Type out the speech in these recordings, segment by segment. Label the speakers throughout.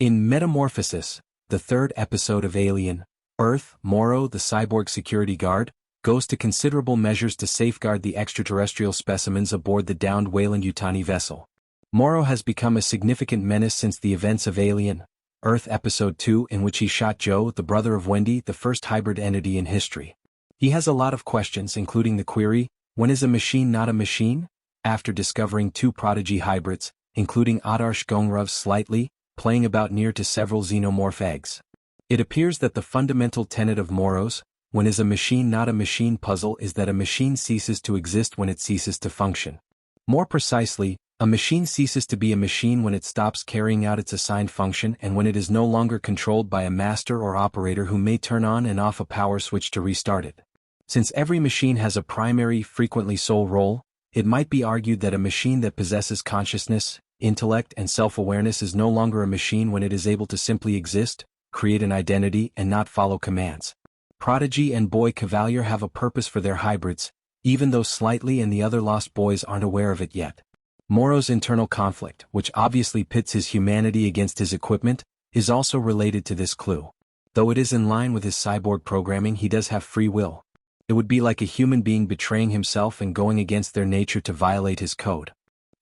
Speaker 1: In Metamorphosis, the third episode of Alien, Earth, Morrow, the cyborg security guard, goes to considerable measures to safeguard the extraterrestrial specimens aboard the downed Weyland-Yutani vessel. Morrow has become a significant menace since the events of Alien, Earth Episode 2, in which he shot Joe, the brother of Wendy, the first hybrid entity in history. He has a lot of questions, including the query, when is a machine not a machine? After discovering two Prodigy hybrids, including Adarsh Gongruv's Slightly, playing about near to several xenomorph eggs. It appears that the fundamental tenet of Morrow's, when is a machine not a machine puzzle is that a machine ceases to exist when it ceases to function. More precisely, a machine ceases to be a machine when it stops carrying out its assigned function and when it is no longer controlled by a master or operator who may turn on and off a power switch to restart it. Since every machine has a primary, frequently sole role, it might be argued that a machine that possesses consciousness, intellect and self-awareness is no longer a machine when it is able to simply exist, create an identity and not follow commands. Prodigy and Boy Kavalier have a purpose for their hybrids, even though Slightly and the other Lost Boys aren't aware of it yet. Morrow's internal conflict, which obviously pits his humanity against his equipment, is also related to this clue. Though it is in line with his cyborg programming, he does have free will. It would be like a human being betraying himself and going against their nature to violate his code.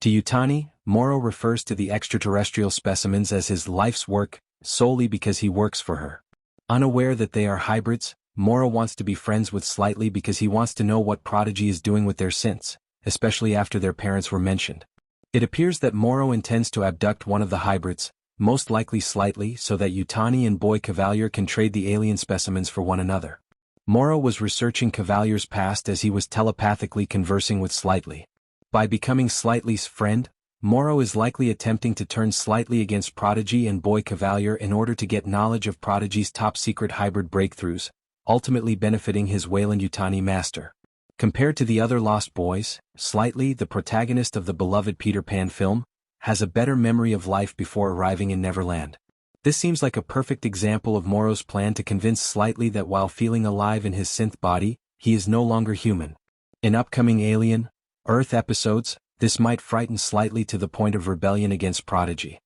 Speaker 1: To Yutani, Morrow refers to the extraterrestrial specimens as his life's work, solely because he works for her. Unaware that they are hybrids, Morrow wants to be friends with Slightly because he wants to know what Prodigy is doing with their synths, especially after their parents were mentioned. It appears that Morrow intends to abduct one of the hybrids, most likely Slightly, so that Yutani and Boy Kavalier can trade the alien specimens for one another. Morrow was researching Kavalier's past as he was telepathically conversing with Slightly. By becoming Slightly's friend, Morrow is likely attempting to turn Slightly against Prodigy and Boy Kavalier in order to get knowledge of Prodigy's top-secret hybrid breakthroughs, ultimately benefiting his Weyland-Yutani master. Compared to the other Lost Boys, Slightly, the protagonist of the beloved Peter Pan film, has a better memory of life before arriving in Neverland. This seems like a perfect example of Morrow's plan to convince Slightly that while feeling alive in his synth body, he is no longer human. In upcoming Alien, Earth episodes, this might frighten Slightly to the point of rebellion against Prodigy.